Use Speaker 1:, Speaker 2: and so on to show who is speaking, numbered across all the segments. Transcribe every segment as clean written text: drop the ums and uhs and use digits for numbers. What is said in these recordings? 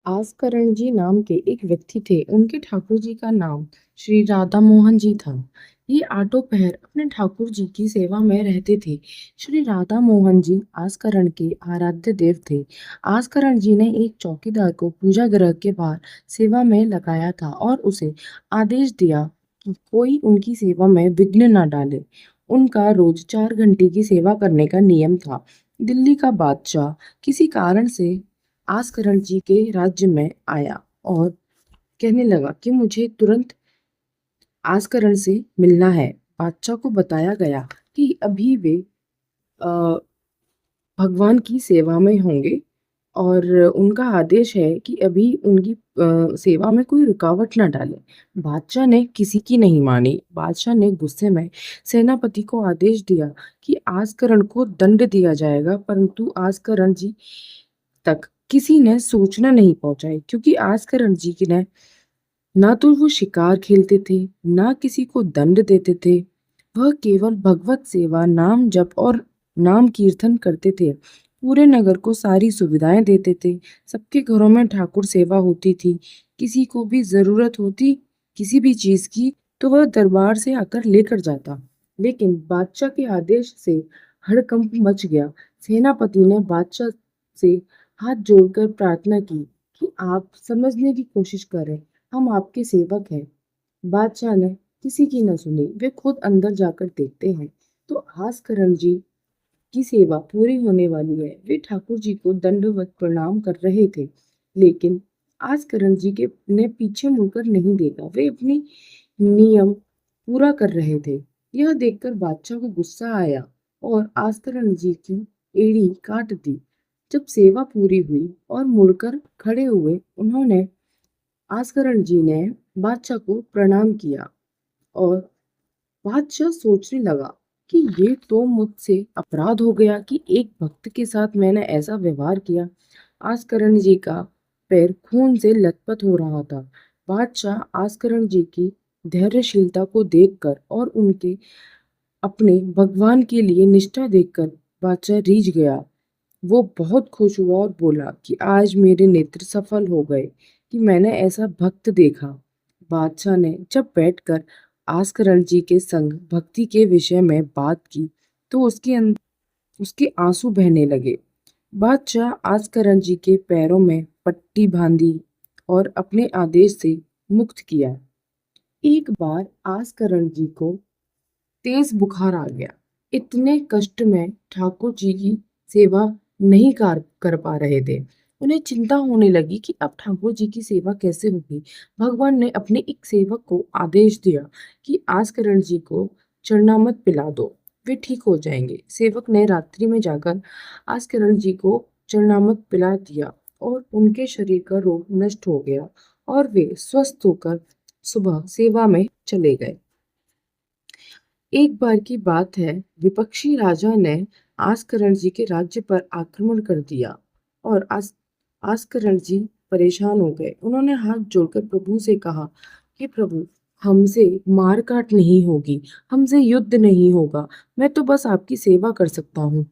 Speaker 1: आसकरण जी नाम के एक व्यक्ति थे। उनके ठाकुर जी का नाम श्री राधा मोहन जी था। ये आठों पहर अपने ठाकुर जी की सेवा में रहते थे। श्री राधा मोहन जी आसकरण के आराध्य देव थे। आसकरण जी ने एक चौकीदार को पूजा गृह के बाहर सेवा में लगाया था और उसे आदेश दिया कि कोई उनकी सेवा में विघ्न न डाले। उनका रोज 4 घंटे की सेवा करने का नियम था। दिल्ली का बादशाह किसी कारण से आस्करण जी के राज्य में आया और कहने लगा कि मुझे तुरंत आस्करण से मिलना है। बादशाह को बताया गया कि अभी वे अ, भगवान की सेवा में होंगे और उनका आदेश है कि अभी उनकी सेवा में कोई रुकावट ना डाले। बादशाह ने किसी की नहीं मानी। बादशाह ने गुस्से में सेनापति को आदेश दिया कि आस्करण को दंड दिया जाएगा, परंतु आस्करण जी तक किसी ने सूचना नहीं पहुंचाई, क्योंकि आस्करण जी की ने ना तो वो शिकार खेलते थे, ना किसी को दंड देते थे। वह केवल भगवत सेवा, नाम जप और नाम कीर्तन करते थे। पूरे नगर को सारी सुविधाएं देते थे। सबके घरों में ठाकुर सेवा होती थी। किसी को भी जरूरत होती किसी भी चीज की तो वह दरबार से आकर लेकर जाता। लेकिन बादशाह के आदेश से हड़कंप मच गया। सेनापति ने बादशाह से हाथ जोड़कर प्रार्थना की कि आप समझने की कोशिश करें, हम आपके सेवक हैं। बादशाह ने किसी की न सुनी। वे खुद अंदर जाकर देखते हैं तो आस्करण जी की सेवा पूरी होने वाली है। वे ठाकुर जी को दंडवत प्रणाम कर रहे थे, लेकिन आस्करण जी के ने पीछे मुड़कर नहीं देखा। वे अपनी नियम पूरा कर रहे थे। यह देखकर बादशाह को गुस्सा आया और आस्करण जी की एड़ी काट दी। जब सेवा पूरी हुई और मुड़कर खड़े हुए, उन्होंने आस्करण जी ने बादशाह को प्रणाम किया और बादशाह सोचने लगा कि ये तो मुझसे अपराध हो गया कि एक भक्त के साथ मैंने ऐसा व्यवहार किया। आस्करण जी का पैर खून से लथपथ हो रहा था। बादशाह आस्करण जी की धैर्यशीलता को देखकर और उनके अपने भगवान के लिए निष्ठा देखकर बादशाह रीझ गया। वो बहुत खुश हुआ और बोला कि आज मेरे नेत्र सफल हो गए कि मैंने ऐसा भक्त देखा। बादशाह ने जब बैठकर आस्करण जी के संग भक्ति के विषय में बात की तो उसके आंसू बहने लगे। बादशाह आस्करण जी के पैरों में पट्टी बांधी और अपने आदेश से मुक्त किया। एक बार आस्करण जी को तेज बुखार आ गया। इतने कष्ट में ठाकुर जी की सेवा नहीं कर पा रहे थे। उन्हें चिंता होने लगी कि अब ठाकुर जी की सेवा कैसे होगी। भगवान ने अपने एक सेवक को आदेश दिया कि आस्करण जी को चरणामृत पिला दो, वे ठीक हो जाएंगे। सेवक ने रात्रि में जाकर आस्करण जी को चरणामृत पिला दिया और उनके शरीर का रोग नष्ट हो गया और वे स्वस्थ होकर सुबह सेवा में चले गए। एक बार की बात है, विपक्षी राजा ने आस्करण जी के राज्य पर आक्रमण कर दिया और आस्करण जी परेशान हो गए। उन्होंने हाथ जोड़कर प्रभु से कहा कि प्रभु, हमसे मार काट नहीं होगी, हमसे युद्ध नहीं होगा, मैं तो बस आपकी सेवा कर सकता हूँ।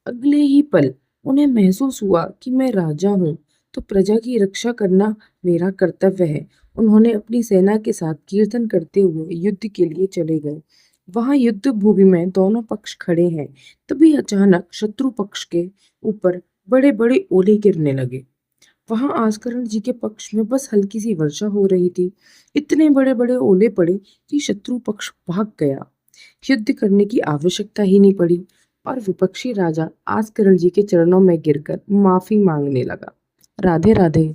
Speaker 1: अगले ही पल उन्हें महसूस हुआ कि मैं राजा हूँ तो प्रजा की रक्षा करना मेरा कर्तव्य है। उन्होंने अपनी सेना के साथ कीर्तन करते हुए युद्ध के लिए चले गए। वहां युद्ध भूमि में दोनों पक्ष खड़े हैं। तभी अचानक शत्रु पक्ष के ऊपर बड़े बड़े ओले गिरने लगे। वहां आस्करण जी के पक्ष में बस हल्की सी वर्षा हो रही थी। इतने बड़े बड़े ओले पड़े कि शत्रु पक्ष भाग गया। युद्ध करने की आवश्यकता ही नहीं पड़ी और विपक्षी राजा आस्करण जी के चरणों में गिरकर माफी मांगने लगा। राधे राधे।